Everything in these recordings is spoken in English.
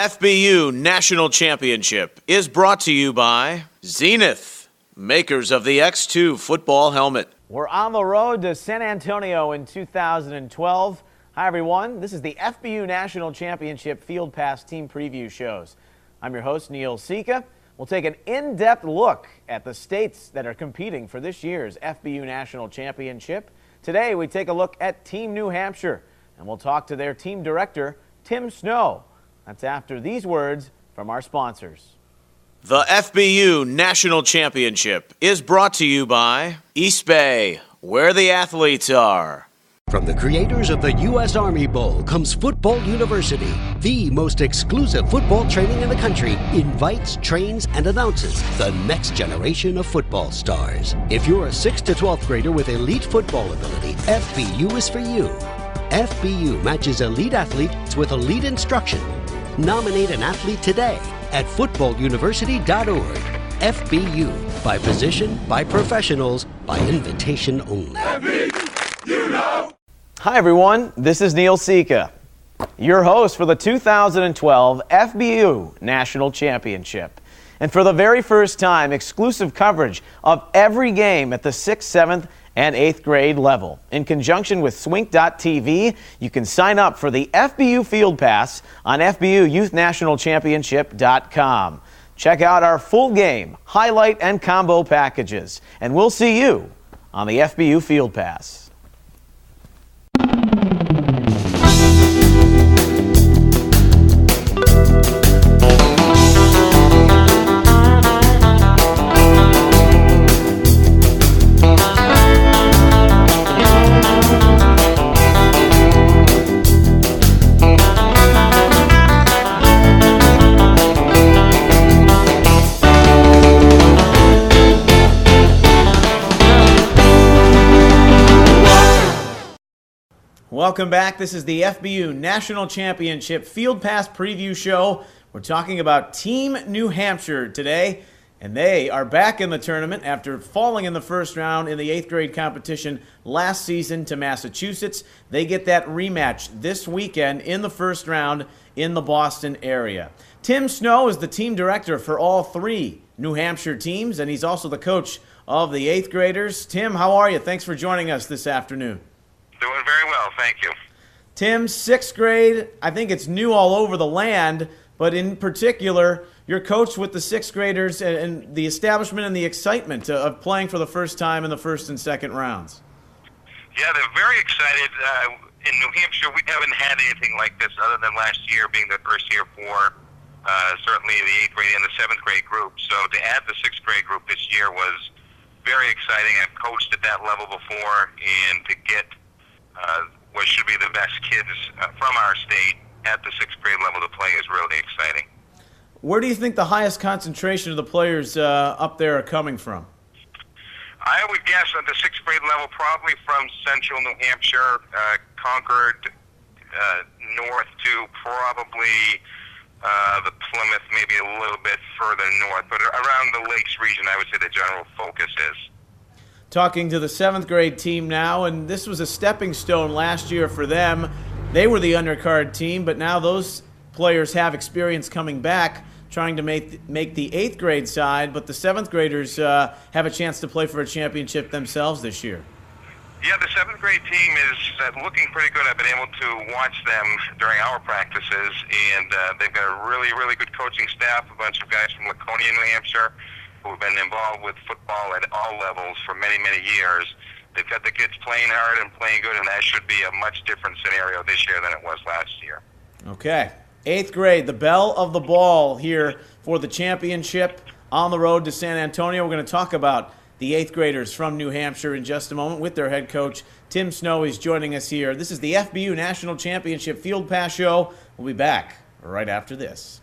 FBU National Championship is brought to you by Zenith, makers of the X2 football helmet. We're on the road to San Antonio in 2012. Hi, everyone. This is the FBU National Championship Field Pass Team Preview Shows. I'm your host, Neil Sika. We'll take an in-depth look at the states that are competing for this year's FBU National Championship. Today, we take a look at Team New Hampshire, and we'll talk to their team director, Tim Snow. That's after these words from our sponsors. The FBU National Championship is brought to you by East Bay, where the athletes are. From the creators of the U.S. Army Bowl comes Football University, the most exclusive football training in the country, invites, trains, and announces the next generation of football stars. If you're a 6th to 12th grader with elite football ability, FBU is for you. FBU matches elite athletes with elite instruction. Nominate an athlete today at footballuniversity.org. FBU, by position, by professionals, by invitation only. You know. Hi, everyone. This is Neil Sika, your host for the 2012 FBU National Championship. And for the very first time, exclusive coverage of every game at the 6th, 7th, and 8th grade level. In conjunction with Swink.tv, you can sign up for the FBU Field Pass on FBUYouthNationalChampionship.com. Check out our full game, highlight, and combo packages. And we'll see you on the FBU Field Pass. Welcome back. This is the FBU National Championship Field Pass Preview Show. We're talking about Team New Hampshire today, and they are back in the tournament after falling in the first round in the 8th grade competition last season to Massachusetts. They get that rematch this weekend in the first round in the Boston area. Tim Snow is the team director for all three New Hampshire teams, and he's also the coach of the 8th graders. Tim, how are you? Thanks for joining us this afternoon. Doing very well, thank you. Tim, 6th grade, I think it's new all over the land, but in particular, you're coached with the 6th graders and the establishment and the excitement of playing for the first time in the first and second rounds. Yeah, they're very excited. In New Hampshire, we haven't had anything like this other than last year being the first year for certainly the 8th grade and the 7th grade group. So to add the 6th grade group this year was very exciting. I've coached at that level before, and to get what should be the best kids from our state at the 6th grade level to play is really exciting. Where do you think the highest concentration of the players up there are coming from? I would guess at the 6th grade level, probably from central New Hampshire, Concord, north to probably the Plymouth, maybe a little bit further north. But around the Lakes region, I would say the general focus is. Talking to the 7th grade team now, and this was a stepping stone last year for them. They were the undercard team, but now those players have experience coming back, trying to make the 8th grade side, but the 7th graders have a chance to play for a championship themselves this year. Yeah, the 7th grade team is looking pretty good. I've been able to watch them during our practices, and they've got a really, really good coaching staff, a bunch of guys from Laconia, New Hampshire, who have been involved with football at all levels for many, many years. They've got the kids playing hard and playing good, and that should be a much different scenario this year than it was last year. Okay. 8th grade, the belle of the ball here for the championship on the road to San Antonio. We're going to talk about the 8th graders from New Hampshire in just a moment with their head coach, Tim Snow. Is joining us here. This is the FBU National Championship Field Pass Show. We'll be back right after this.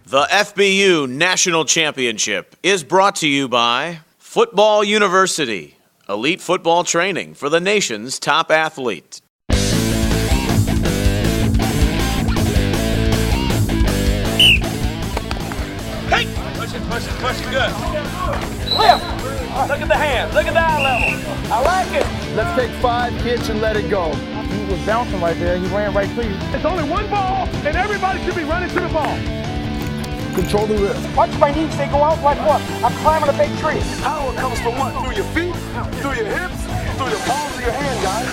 The FBU National Championship is brought to you by Football University, elite football training for the nation's top athlete. Hey! Push it, good. Lift! Look at the hands, look at the eye level. I like it. Let's take 5 kicks and let it go. was bouncing right there. He ran right to you. It's only one ball, and everybody should be running to the ball. Control the wrist. Watch my knees. They go out like what? I'm climbing a big tree. Power comes from what? Through your feet, through your hips, through your palms of your hand, guys.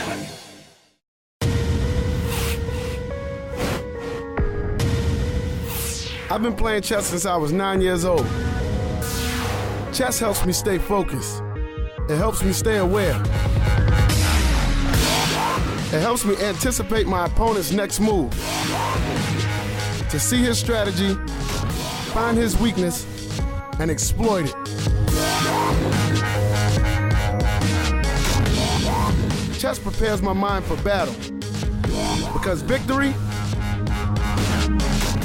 I've been playing chess since I was 9 years old. Chess helps me stay focused. It helps me stay aware. It helps me anticipate my opponent's next move. To see his strategy, find his weakness, and exploit it. Chess prepares my mind for battle. Because victory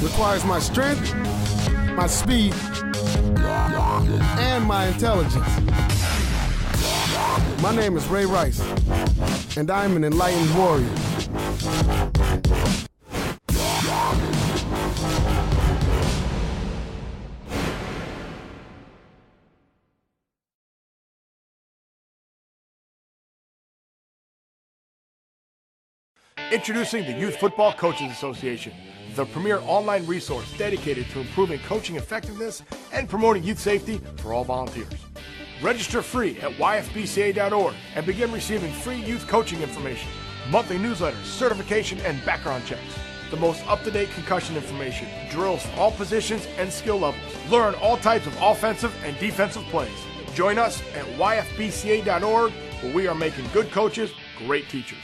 requires my strength, my speed, and my intelligence. My name is Ray Rice, and I am an enlightened warrior. Introducing the Youth Football Coaches Association, the premier online resource dedicated to improving coaching effectiveness and promoting youth safety for all volunteers. Register free at yfbca.org and begin receiving free youth coaching information, monthly newsletters, certification, and background checks. The most up-to-date concussion information, drills for all positions and skill levels. Learn all types of offensive and defensive plays. Join us at yfbca.org, where we are making good coaches great teachers.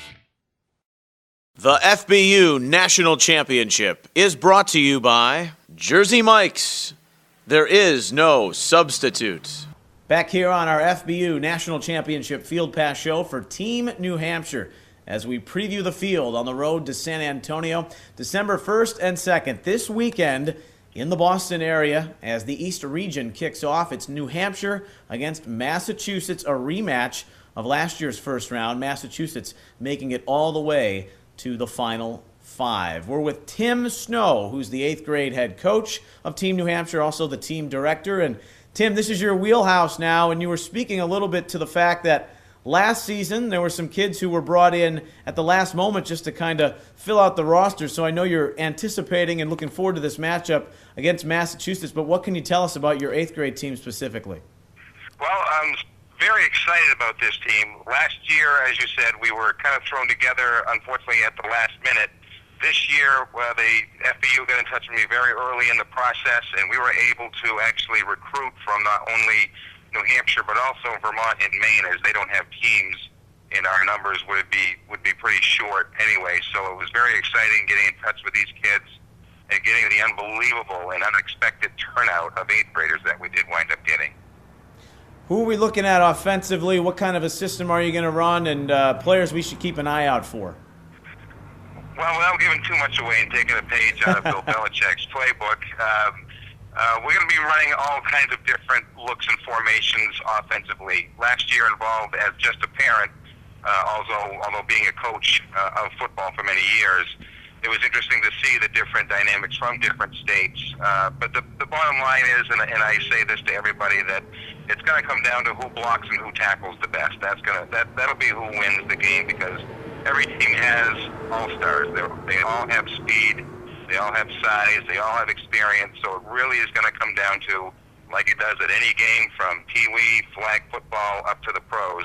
The FBU National Championship is brought to you by Jersey Mike's. There is no substitute. Back here on our FBU National Championship Field Pass show for Team New Hampshire as we preview the field on the road to San Antonio, December 1st and 2nd. This weekend in the Boston area as the East Region kicks off, it's New Hampshire against Massachusetts, a rematch of last year's first round. Massachusetts making it all the way to the Final Five. We're with Tim Snow, who's the 8th grade head coach of Team New Hampshire, also the team director. And Tim, this is your wheelhouse now, and you were speaking a little bit to the fact that last season there were some kids who were brought in at the last moment just to kind of fill out the roster. So I know you're anticipating and looking forward to this matchup against Massachusetts, but what can you tell us about your 8th grade team specifically? Well, I'm very excited about this team. Last year, as you said, we were kind of thrown together, unfortunately, at the last minute. This year, the FBU got in touch with me very early in the process, and we were able to actually recruit from not only New Hampshire, but also Vermont and Maine, as they don't have teams, and our numbers would be pretty short anyway. So it was very exciting getting in touch with these kids and getting the unbelievable and unexpected turnout of 8th graders that we did wind up getting. Who are we looking at offensively? What kind of a system are you going to run, and players we should keep an eye out for? Well, without giving too much away and taking a page out of Bill Belichick's playbook, we're going to be running all kinds of different looks and formations offensively. Last year involved as just a parent, although being a coach of football for many years, it was interesting to see the different dynamics from different states. But the bottom line is, and I say this to everybody, that it's going to come down to who blocks and who tackles the best. That'll be who wins the game, because every team has all-stars. They all have speed, they all have size, they all have experience. So it really is going to come down to, like it does at any game, from pee-wee, flag football, up to the pros,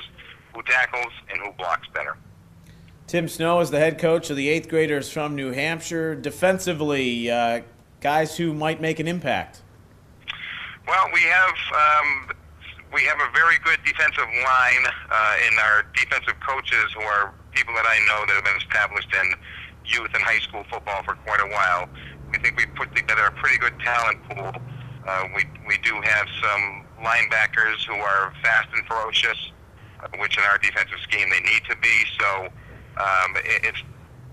who tackles and who blocks better. Tim Snow is the head coach of the 8th graders from New Hampshire. Defensively, guys who might make an impact. Well, we have a very good defensive line in our defensive coaches, who are people that I know that have been established in youth and high school football for quite a while. We think we put together a pretty good talent pool. We do have some linebackers who are fast and ferocious, which in our defensive scheme they need to be. So it's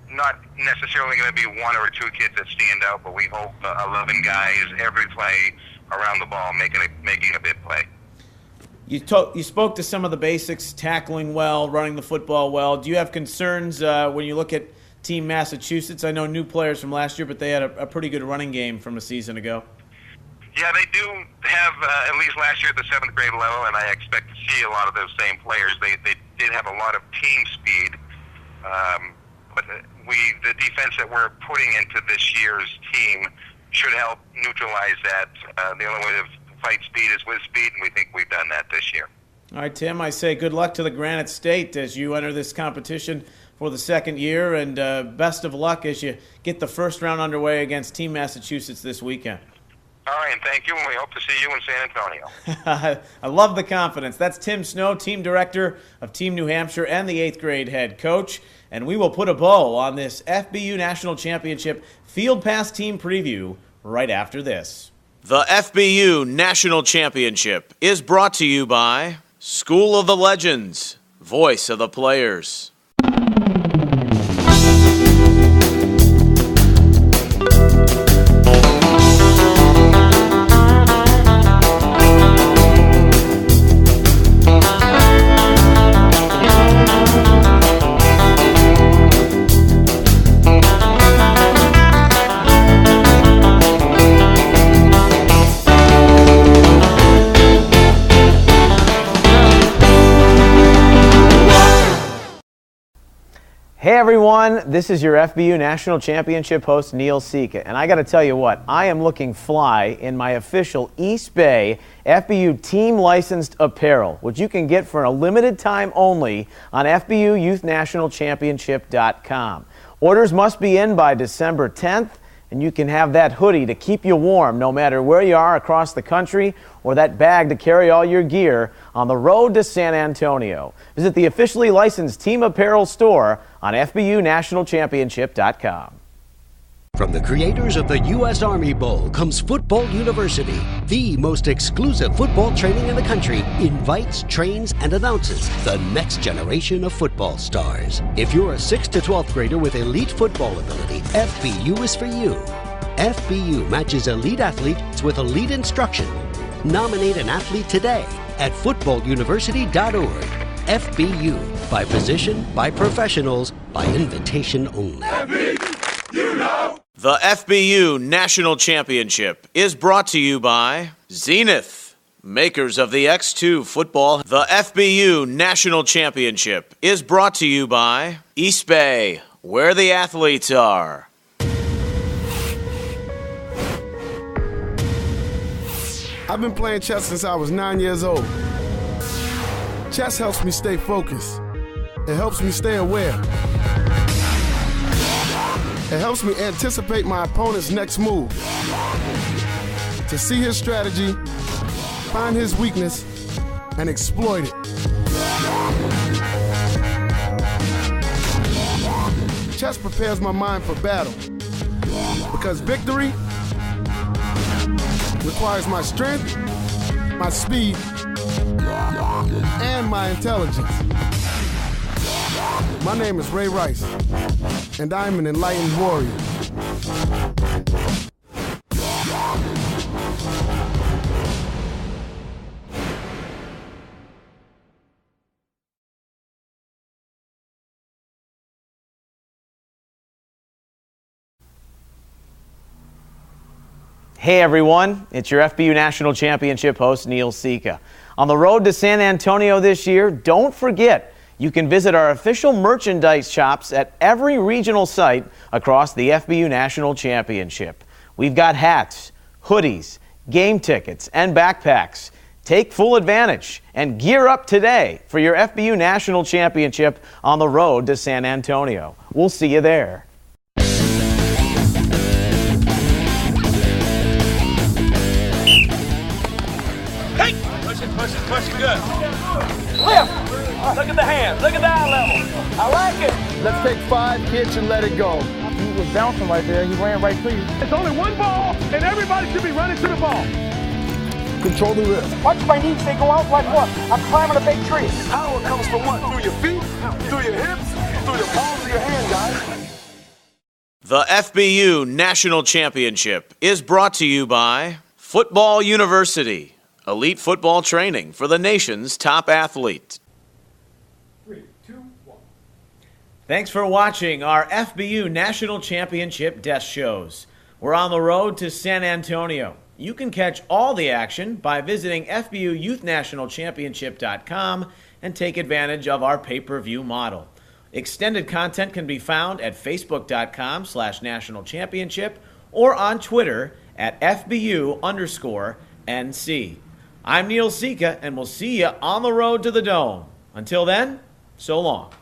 not necessarily going to be one or two kids that stand out, but we hope 11 guys every play around the ball making a big play. You spoke to some of the basics, tackling well, running the football well. Do you have concerns when you look at Team Massachusetts? I know new players from last year, but they had a pretty good running game from a season ago. Yeah, they do have, at least last year at the 7th grade level, and I expect to see a lot of those same players. They did have a lot of team speed, but the defense that we're putting into this year's team should help neutralize that. The only way to fight speed is with speed, and we think we've done that this year. All right, Tim, I say good luck to the Granite State as you enter this competition for the second year, and best of luck as you get the first round underway against Team Massachusetts this weekend. All right, and thank you, and we hope to see you in San Antonio. I love the confidence. That's Tim Snow, Team Director of Team New Hampshire and the 8th grade head coach. And we will put a bow on this FBU National Championship Field Pass Team Preview right after this. The FBU National Championship is brought to you by School of the Legends, voice of the players. Hey everyone, this is your FBU National Championship host Neil Sika, and I got to tell you what, I am looking fly in my official East Bay FBU team licensed apparel, which you can get for a limited time only on FBUYouthNationalChampionship.com. Orders must be in by December 10th, and you can have that hoodie to keep you warm no matter where you are across the country, or that bag to carry all your gear on the road to San Antonio. Visit the officially licensed team apparel store on FBUNationalChampionship.com. From the creators of the U.S. Army Bowl comes Football University, the most exclusive football training in the country, invites, trains, and announces the next generation of football stars. If you're a 6th to 12th grader with elite football ability, FBU is for you. FBU matches elite athletes with elite instruction. Nominate an athlete today at footballuniversity.org. FBU, by position, by professionals, by invitation only. You know. The FBU National Championship is brought to you by Zenith, makers of the X2 football. The FBU National Championship is brought to you by East Bay, where the athletes are. I've been playing chess since I was 9 years old. Chess helps me stay focused. It helps me stay aware. It helps me anticipate my opponent's next move. To see his strategy, find his weakness, and exploit it. Chess prepares my mind for battle. Because victory requires my strength, my speed, and my intelligence. My name is Ray Rice, and I'm an enlightened warrior. Hey everyone, it's your FBU National Championship host Neil Sika. On the road to San Antonio this year, don't forget, you can visit our official merchandise shops at every regional site across the FBU National Championship. We've got hats, hoodies, game tickets, and backpacks. Take full advantage and gear up today for your FBU National Championship on the road to San Antonio. We'll see you there. Hey! Push it good. Lift! Look at the hands, look at the eye level. I like it. Let's take 5 kicks and let it go. He was bouncing right there, he ran right through you. It's only one ball, and everybody should be running to the ball. Control the wrist. Watch my knees, they go out like what? I'm climbing a big tree. Power comes from what? Through your feet, through your hips, through the palms of your hand, guys. The FBU National Championship is brought to you by Football University, elite football training for the nation's top athlete. 3, 2, 1. Thanks for watching our FBU National Championship desk shows. We're on the road to San Antonio. You can catch all the action by visiting FBUYouthNationalChampionship.com and take advantage of our pay-per-view model. Extended content can be found at facebook.com/national championship or on Twitter at FBU_NC. I'm Neil Sika, and we'll see you on the road to the Dome. Until then, so long.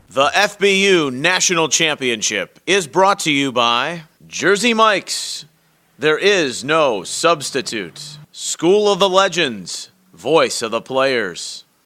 The FBU National Championship is brought to you by Jersey Mike's. There is no substitute. School of the Legends, voice of the players.